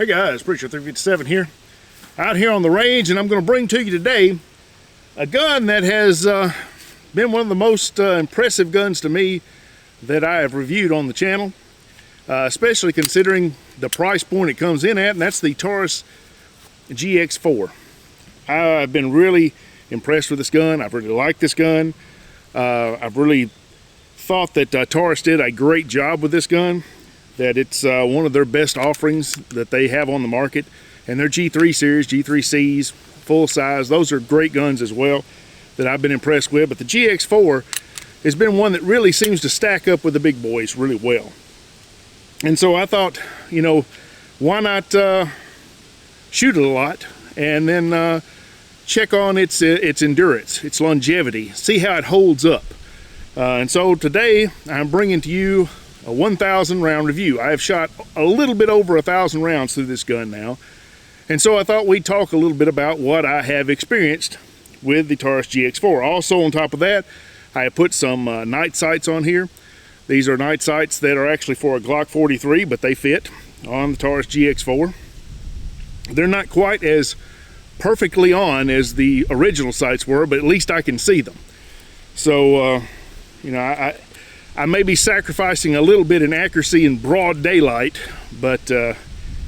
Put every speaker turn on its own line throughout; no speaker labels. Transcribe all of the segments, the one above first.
Hey guys, Preacher 357 here, out here on the range, and I'm going to bring to you today a gun that has been one of the most impressive guns to me that I have reviewed on the channel, especially considering the price point it comes in at, and that's the Taurus GX4. I've been really impressed with this gun. I've really liked this gun. I've really thought that Taurus did a great job with this gun, that it's one of their best offerings that they have on the market. And their G3 series, G3Cs, full size, those are great guns as well that I've been impressed with. But the GX4 has been one that really seems to stack up with the big boys really well. And so I thought, you know, why not shoot it a lot and then check on its endurance, its longevity, see how it holds up. And so today I'm bringing to you a 1,000 round review. I have shot a little bit over 1,000 rounds through this gun now. And so I thought we'd talk a little bit about what I have experienced with the Taurus GX4. Also on top of that, I have put some night sights on here. These are night sights that are actually for a Glock 43, but they fit on the Taurus GX4. They're not quite as perfectly on as the original sights were, but at least I can see them. So, you know, I may be sacrificing a little bit in accuracy in broad daylight, but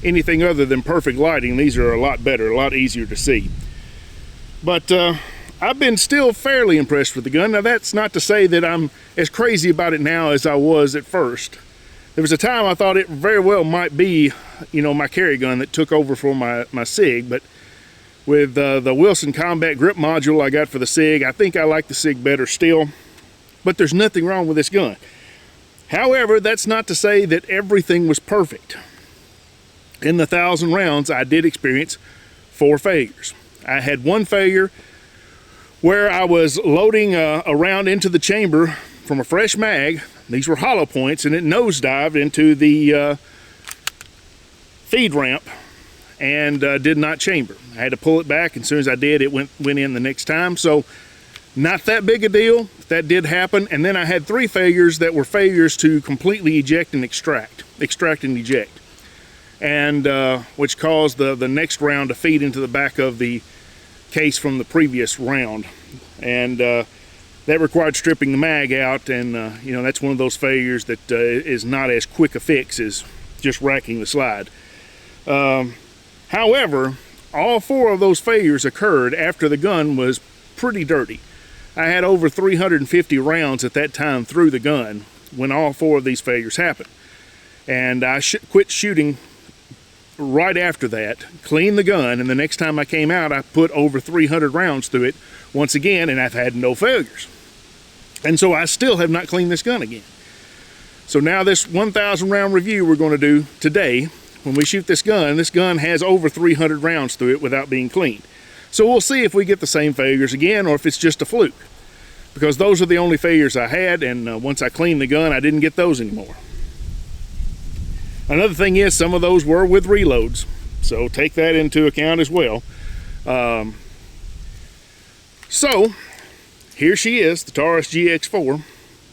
anything other than perfect lighting, these are a lot better, a lot easier to see. But I've been still fairly impressed with the gun. Now, that's not to say that I'm as crazy about it now as I was at first. There was a time I thought it very well might be, you know, my carry gun that took over for my SIG, but with the Wilson Combat Grip Module I got for the SIG, I think I like the SIG better still. But there's nothing wrong with this gun. However, that's not to say that everything was perfect. In the 1,000 rounds, I did experience 4 failures. I had one failure where I was loading a round into the chamber from a fresh mag. These were hollow points, and it nosedived into the feed ramp and did not chamber. I had to pull it back, and as soon as I did, it went in the next time. So not that big a deal. That did happen. And then I had 3 failures that were failures to completely eject and extract and eject, and which caused the next round to feed into the back of the case from the previous round, and that required stripping the mag out. And you know, that's one of those failures that is not as quick a fix as just racking the slide. However, all 4 of those failures occurred after the gun was pretty dirty. I had over 350 rounds at that time through the gun when all 4 of these failures happened. And I quit shooting right after that, cleaned the gun, and the next time I came out, I put over 300 rounds through it once again, and I've had no failures. And so I still have not cleaned this gun again. So now this 1,000 round review we're going to do today, when we shoot this gun has over 300 rounds through it without being cleaned. So we'll see if we get the same failures again or if it's just a fluke, because those are the only failures I had, and once I cleaned the gun, I didn't get those anymore. Another thing is, some of those were with reloads, so take that into account as well. So here she is, the Taurus GX4.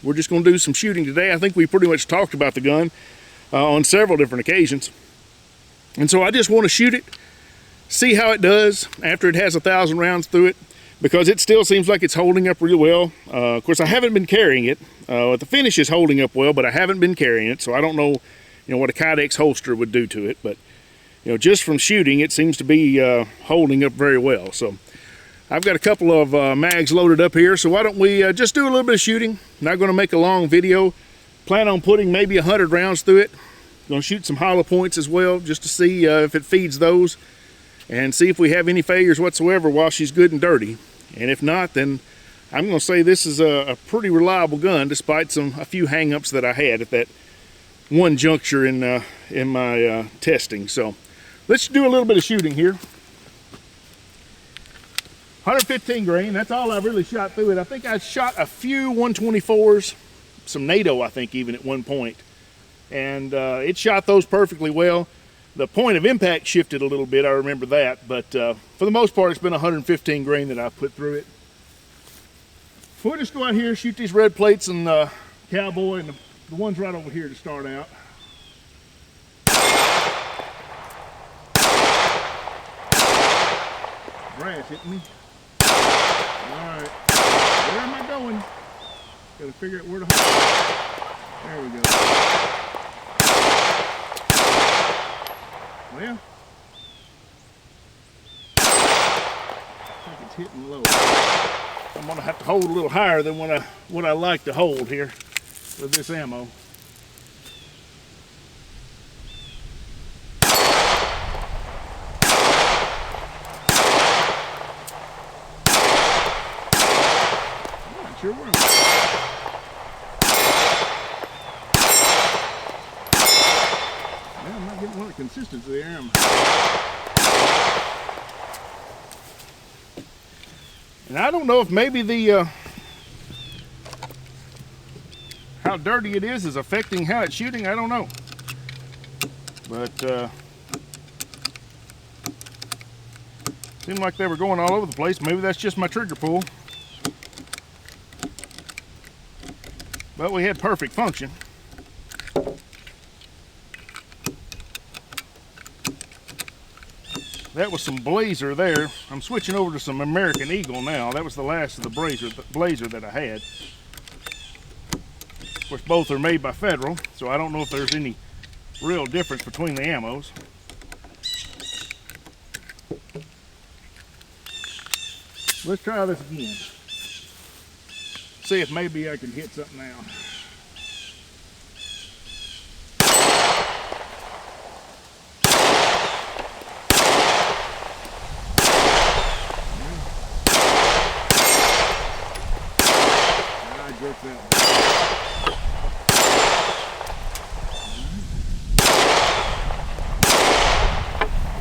We're just going to do some shooting today. I think we pretty much talked about the gun on several different occasions, and so I just want to shoot it, see how it does after it has 1,000 rounds through it, because it still seems like it's holding up really well. Of course, I haven't been carrying it. The finish is holding up well, but I haven't been carrying it, so I don't know, you know, what a Kydex holster would do to it. But you know, just from shooting, it seems to be holding up very well. So I've got a couple of mags loaded up here, so why don't we just do a little bit of shooting. Not going to make a long video. Plan on putting maybe 100 rounds through it. Going to shoot some hollow points as well, just to see if it feeds those, and see if we have any failures whatsoever while she's good and dirty. And if not, then I'm going to say this is a pretty reliable gun, despite a few hang-ups that I had at that one juncture in my testing. So let's do a little bit of shooting here. 115 grain, that's all I really shot through it. I think I shot a few 124s, some NATO I think even at one point, and it shot those perfectly well. The point of impact shifted a little bit, I remember that, but for the most part, it's been 115 grain that I've put through it. We'll just go out here, shoot these red plates and Cowboy, and the ones right over here to start out. grass hitting me. Alright. Where am I going? Gotta figure out where to hold. There we go. Well, I think it's hitting low. I'm gonna have to hold a little higher than what I like to hold here with this ammo. I'm not sure where I'm going. Well, I'm not getting one of the consistency there, am I? And I don't know if maybe the how dirty it is affecting how it's shooting. I don't know, but seemed like they were going all over the place. Maybe that's just my trigger pull, but we had perfect function. That was some Blazer there. I'm switching over to some American Eagle now. That was the last of the Blazer that I had. Of course, both are made by Federal, so I don't know if there's any real difference between the ammos. Let's try this again. See if maybe I can hit something now.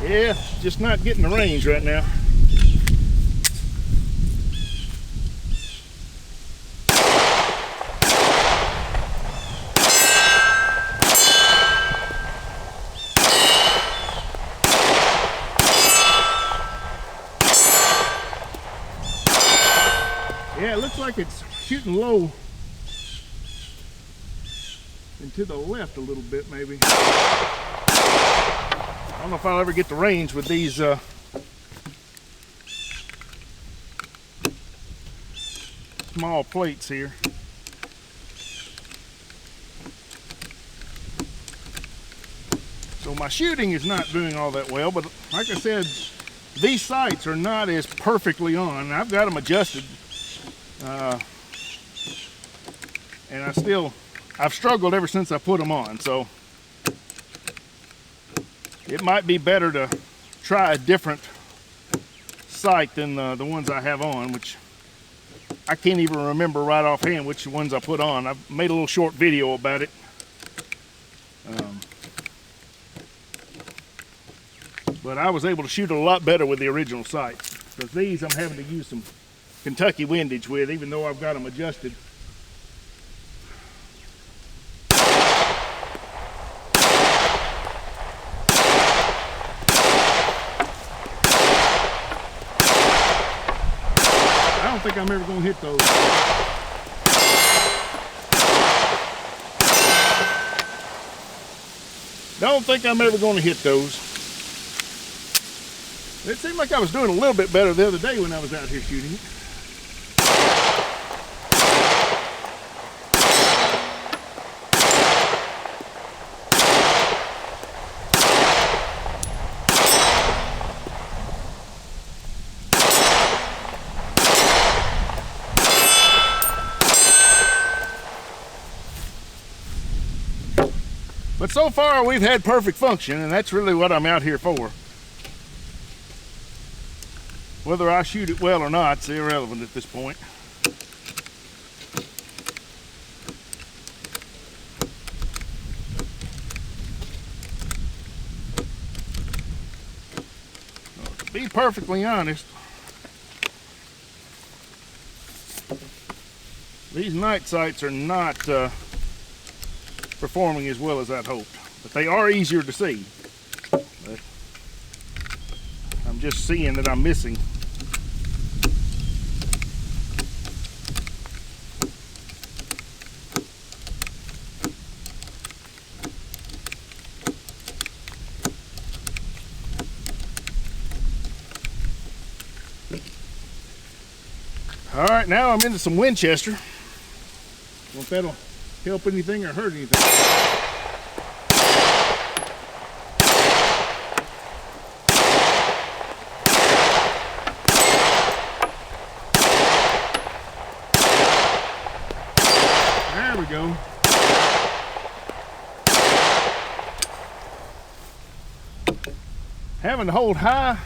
Yeah, just not getting the range right now. Yeah, it looks like it's shooting low and to the left a little bit, maybe. I don't know if I'll ever get the range with these small plates here. So my shooting is not doing all that well, but like I said, these sights are not as perfectly on. I've got them adjusted, and I've struggled ever since I put them on. So it might be better to try a different sight than the ones I have on, which I can't even remember right offhand which ones I put on. I've made a little short video about it. But I was able to shoot a lot better with the original sights, because these I'm having to use some Kentucky windage with, even though I've got them adjusted. I don't think I'm ever going to hit those. Don't think I'm ever going to hit those. It seemed like I was doing a little bit better the other day when I was out here shooting it. But so far we've had perfect function, and that's really what I'm out here for. Whether I shoot it well or not, it's irrelevant at this point. Well, to be perfectly honest, these night sights are not performing as well as I'd hoped, but they are easier to see. But I'm just seeing that I'm missing. All right, now I'm into some Winchester. Well, if that'll help anything or hurt anything. There we go. Having to hold high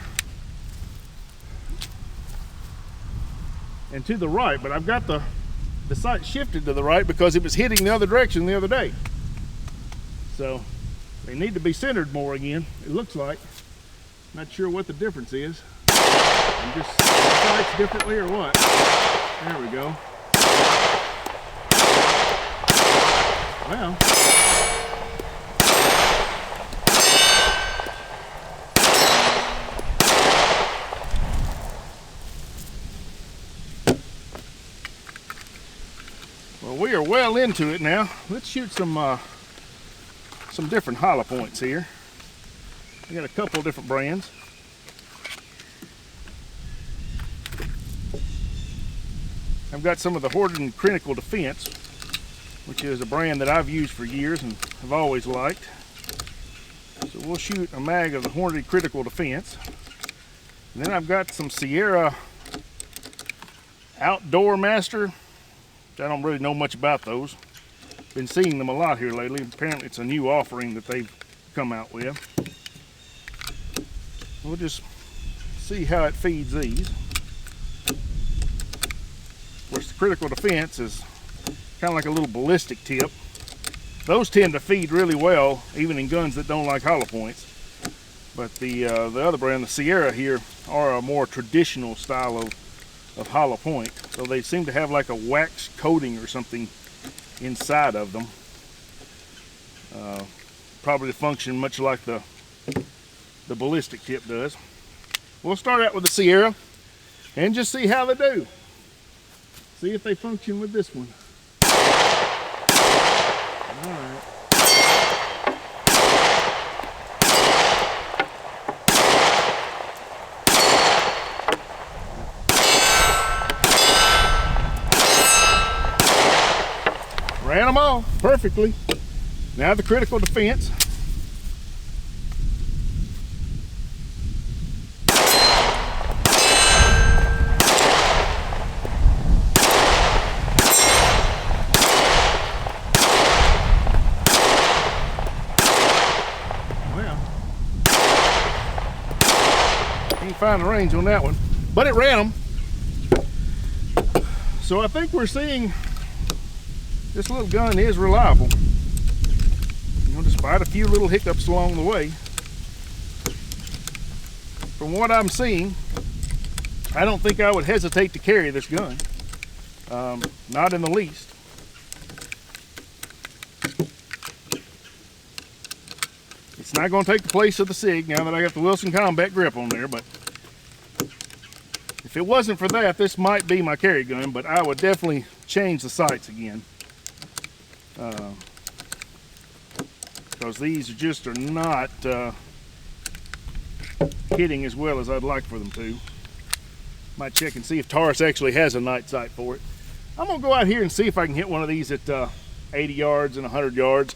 and to the right, but I've got the sight shifted to the right because it was hitting the other direction the other day. So they need to be centered more again, it looks like. Not sure what the difference is. I'm just sights differently or what. There we go. Well. Well, we are well into it now. Let's shoot some different hollow points here. I got a couple different brands. I've got some of the Horton Critical Defense, which is a brand that I've used for years and have always liked. So we'll shoot a mag of the Horton Critical Defense. And then I've got some Sierra Outdoor Master. I don't really know much about those. Been seeing them a lot here lately. Apparently it's a new offering that they've come out with. We'll just see how it feeds these. Of course, the Critical Defense is kind of like a little ballistic tip. Those tend to feed really well, even in guns that don't like hollow points. But the other brand, the Sierra here, are a more traditional style of hollow point. So they seem to have like a wax coating or something inside of them. Probably function much like the ballistic tip does. We'll start out with the Sierra and just see how they do. See if they function with this one. All right. Ran them all perfectly. Now the Critical Defense. Well, can't find the range on that one, but it ran them. So I think we're seeing this little gun is reliable, you know, despite a few little hiccups along the way. From what I'm seeing, I don't think I would hesitate to carry this gun. Not in the least. It's not going to take the place of the SIG now that I got the Wilson Combat grip on there, but if it wasn't for that, this might be my carry gun, but I would definitely change the sights again. Because these just are not hitting as well as I'd like for them to. Might check and see if Taurus actually has a night sight for it. I'm gonna go out here and see if I can hit one of these at 80 yards and 100 yards.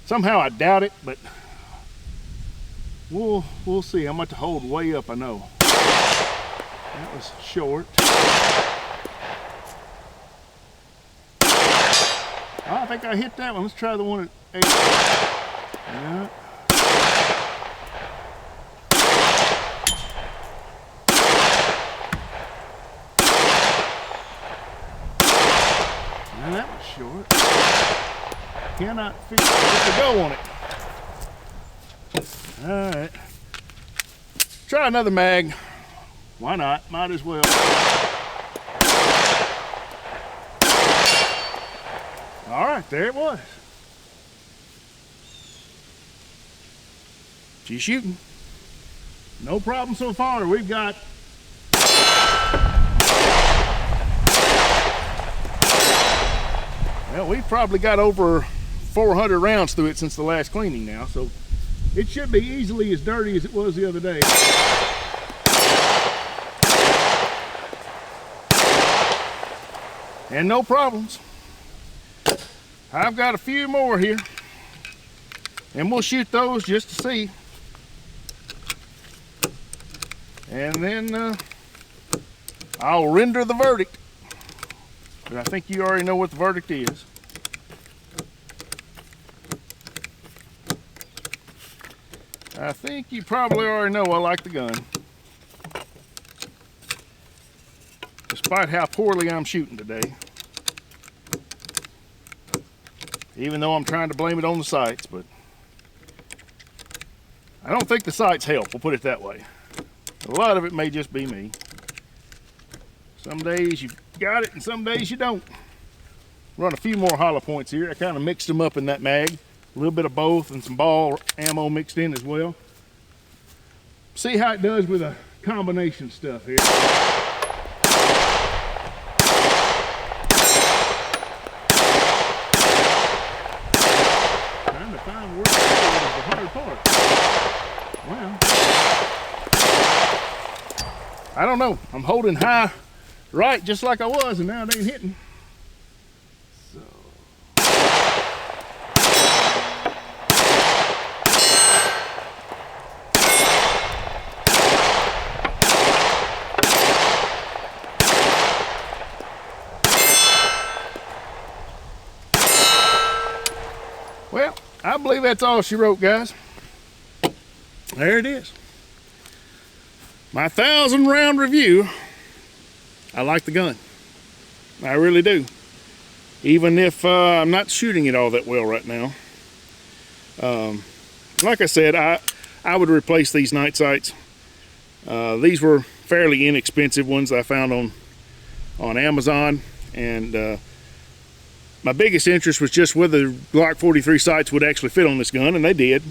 Somehow I doubt it, but we'll see. I'm going to hold way up, I know. That was short. I think I hit that one. Let's try the one at 80. Yeah. And that was short. Cannot figure out what to go on it. Alright. Try another mag. Why not? Might as well. Alright, there it was. She's shooting. No problem so far. We've got well, we've probably got over 400 rounds through it since the last cleaning now, so it should be easily as dirty as it was the other day. and no problems. I've got a few more here, and we'll shoot those just to see. And then I'll render the verdict. But I think you already know what the verdict is. I think you probably already know I like the gun, despite how poorly I'm shooting today. Even though I'm trying to blame it on the sights, but I don't think the sights help, we'll put it that way. A lot of it may just be me. Some days you got it and some days you don't. Run a few more hollow points here. I kind of mixed them up in that mag. A little bit of both and some ball ammo mixed in as well. See how it does with a combination stuff here. Trying to find where is the hard part. Well, I don't know. I'm holding high right just like I was, and now it ain't hitting. Well, I believe that's all she wrote, guys. There it is. My 1,000-round review. I like the gun. I really do. Even if I'm not shooting it all that well right now. Like I said, I would replace these night sights. These were fairly inexpensive ones I found on Amazon, and my biggest interest was just whether Glock 43 sights would actually fit on this gun, and they did.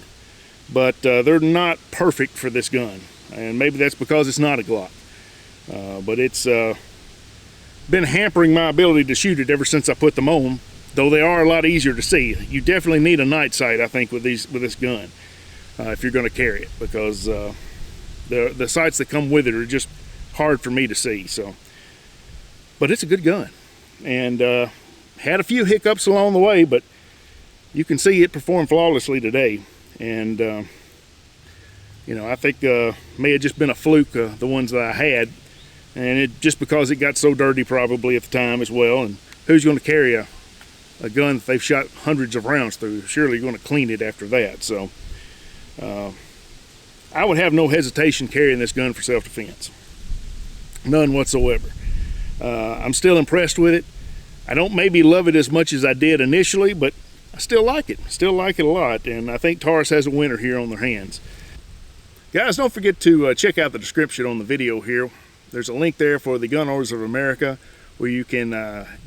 But they're not perfect for this gun, and maybe that's because it's not a Glock. But it's been hampering my ability to shoot it ever since I put them on, though they are a lot easier to see. You definitely need a night sight, I think, with this gun if you're going to carry it, because the sights that come with it are just hard for me to see. So, but it's a good gun, and had a few hiccups along the way, but you can see it performed flawlessly today. And you know, I think may have just been a fluke, the ones that I had, and it just because it got so dirty probably at the time as well. And who's going to carry a gun that they've shot hundreds of rounds through? Surely you're going to clean it after that. So I would have no hesitation carrying this gun for self-defense, none whatsoever. I'm still impressed with it. I don't maybe love it as much as I did initially, but I still like it. Still like it a lot, and I think Taurus has a winner here on their hands. Guys, don't forget to check out the description on the video here. There's a link there for the Gun Owners of America, where you can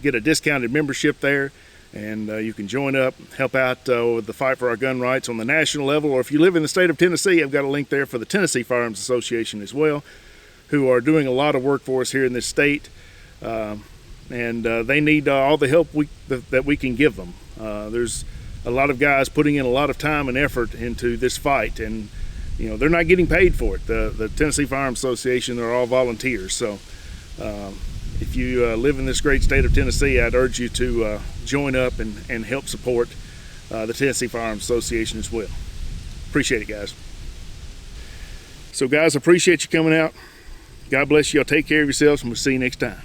get a discounted membership there, and you can join up, help out with the fight for our gun rights on the national level. Or if you live in the state of Tennessee, I've got a link there for the Tennessee Firearms Association as well, who are doing a lot of work for us here in this state. And they need all the help that we can give them. There's a lot of guys putting in a lot of time and effort into this fight, and you know, they're not getting paid for it. The Tennessee Firearms Association, they're all volunteers. So if you live in this great state of Tennessee, I'd urge you to join up and help support the Tennessee Firearms Association as well. Appreciate it, guys. So guys, appreciate you coming out. God bless you. Y'all take care of yourselves, and we'll see you next time.